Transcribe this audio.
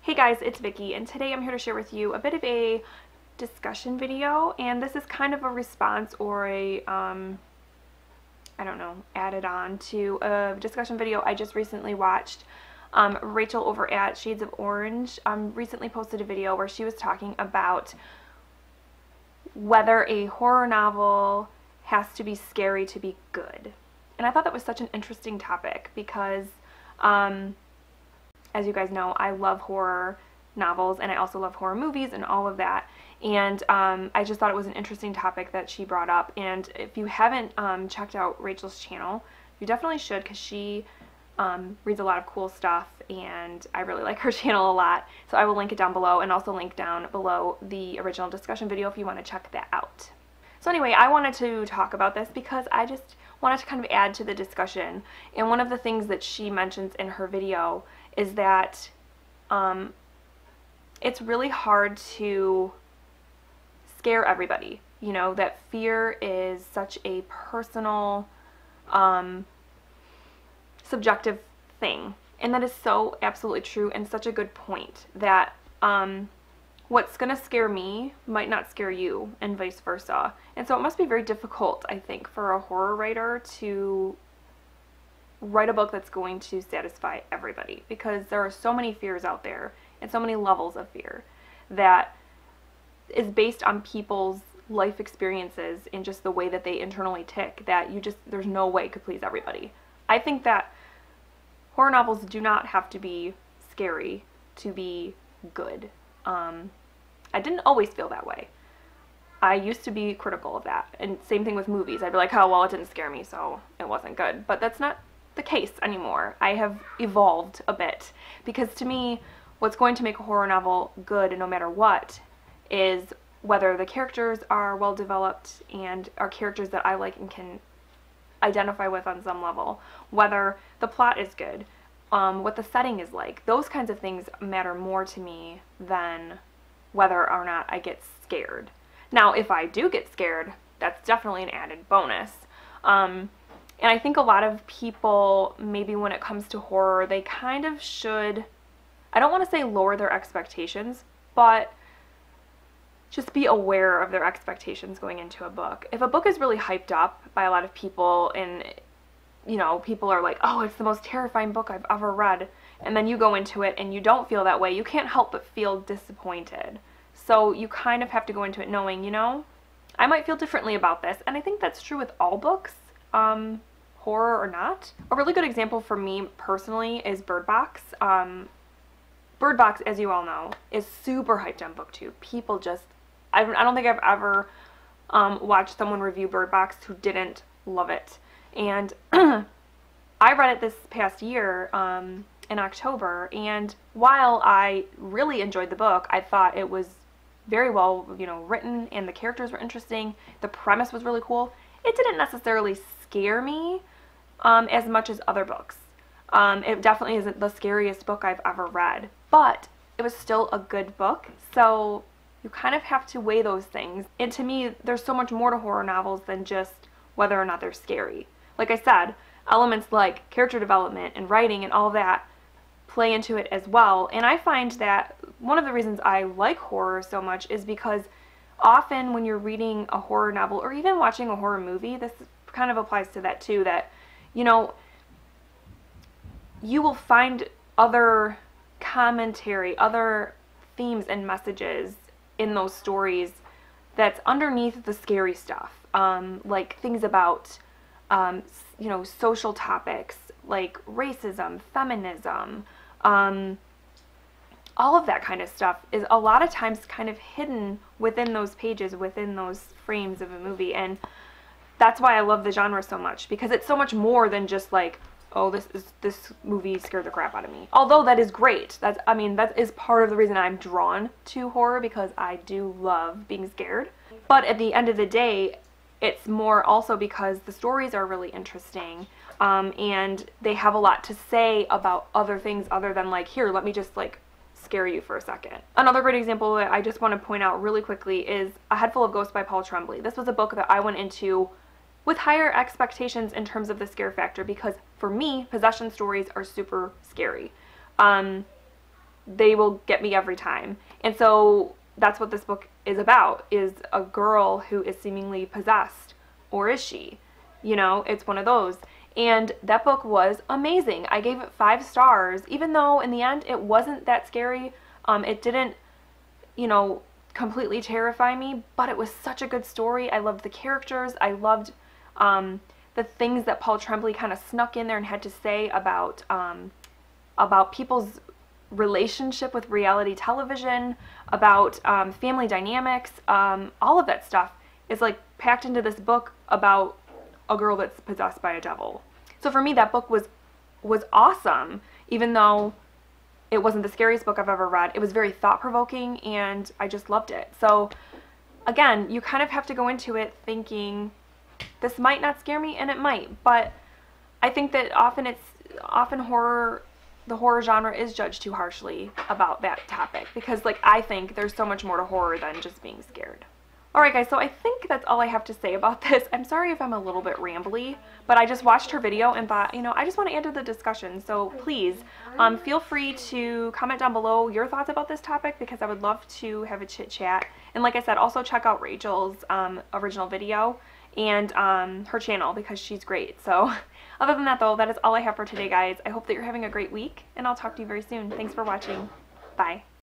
Hey guys, it's Vicky, and today I'm here to share with you a bit of a discussion video, and this is kind of a response or a, I don't know, added on to a discussion video I just recently watched. Rachel over at Shades of Orange recently posted a video where she was talking about whether a horror novel has to be scary to be good. And I thought that was such an interesting topic because, as you guys know, I love horror novels and I also love horror movies and all of that. And I just thought it was an interesting topic that she brought up. And if you haven't checked out Rachel's channel, you definitely should, because she reads a lot of cool stuff and I really like her channel a lot. So I will link it down below and also link down below the original discussion video if you want to check that out. So anyway, I wanted to talk about this because I just wanted to kind of add to the discussion. And one of the things that she mentions in her video is that it's really hard to scare everybody. You know, that fear is such a personal, subjective thing. And that is so absolutely true and such a good point that what's going to scare me might not scare you and vice versa. And so it must be very difficult, I think, for a horror writer to write a book that's going to satisfy everybody, because there are so many fears out there and so many levels of fear that is based on people's life experiences and just the way that they internally tick, that there's no way it could please everybody. I think that horror novels do not have to be scary to be good. I didn't always feel that way. I used to be critical of that, and same thing with movies. I'd be like, oh well, it didn't scare me, so it wasn't good. But that's not the case anymore. I have evolved a bit, because to me, what's going to make a horror novel good no matter what is whether the characters are well developed and are characters that I like and can identify with on some level, whether the plot is good, what the setting is like. Those kinds of things matter more to me than whether or not I get scared. Now, if I do get scared, that's definitely an added bonus. And I think a lot of people, maybe when it comes to horror, they kind of should, I don't want to say lower their expectations, but just be aware of their expectations going into a book. If a book is really hyped up by a lot of people and, you know, people are like, oh, it's the most terrifying book I've ever read, and then you go into it and you don't feel that way, you can't help but feel disappointed. So you kind of have to go into it knowing, you know, I might feel differently about this. And I think that's true with all books, horror or not. A really good example for me personally is Birdbox. Birdbox, as you all know, is super hyped on BookTube. People just, I don't think I've ever watched someone review Birdbox who didn't love it. And I read it this past year in October, and while I really enjoyed the book, I thought it was very well, you know, written, and the characters were interesting. The premise was really cool. It didn't necessarily scare me as much as other books. It definitely isn't the scariest book I've ever read, but it was still a good book. So you kind of have to weigh those things. And to me, there's so much more to horror novels than just whether or not they're scary. Like I said, elements like character development and writing and all that play into it as well. And I find that one of the reasons I like horror so much is because often when you're reading a horror novel or even watching a horror movie, this kind of applies to that too, that, you know, you will find other commentary, other themes and messages in those stories that's underneath the scary stuff, like things about you know, social topics like racism, feminism, all of that kind of stuff is a lot of times kind of hidden within those pages, within those frames of a movie. And that's why I love the genre so much, because it's so much more than just like, oh, this movie scared the crap out of me. Although that is great. I mean, that is part of the reason I'm drawn to horror, because I do love being scared. But at the end of the day, it's more also because the stories are really interesting, and they have a lot to say about other things other than like, here, let me just like scare you for a second. Another great example that I just want to point out really quickly is A Head Full of Ghosts by Paul Tremblay. This was a book that I went into with higher expectations in terms of the scare factor, because for me, possession stories are super scary. they will get me every time. And so that's what this book is about, is a girl who is seemingly possessed. Or is she? You know, it's one of those. And that book was amazing. I gave it 5 stars, even though in the end it wasn't that scary. It didn't, you know, completely terrify me, but it was such a good story. I loved the characters. I loved the things that Paul Tremblay kind of snuck in there and had to say about people's relationship with reality television, about family dynamics. All of that stuff is like packed into this book about a girl that's possessed by a devil. So for me, that book was awesome, even though it wasn't the scariest book I've ever read. It was very thought-provoking, and I just loved it. So again, you kind of have to go into it thinking, this might not scare me, and it might, but I think that often the horror genre is judged too harshly about that topic, because like I think there's so much more to horror than just being scared. Alright guys, so I think that's all I have to say about this. I'm sorry if I'm a little bit rambly, but I just watched her video and thought, you know, I just want to add to the discussion. So please, feel free to comment down below your thoughts about this topic, because I would love to have a chit chat. And like I said, also check out Rachel's original video and her channel, because she's great. So other than that though, that is all I have for today guys. I hope that you're having a great week, and I'll talk to you very soon. Thanks for watching. Bye.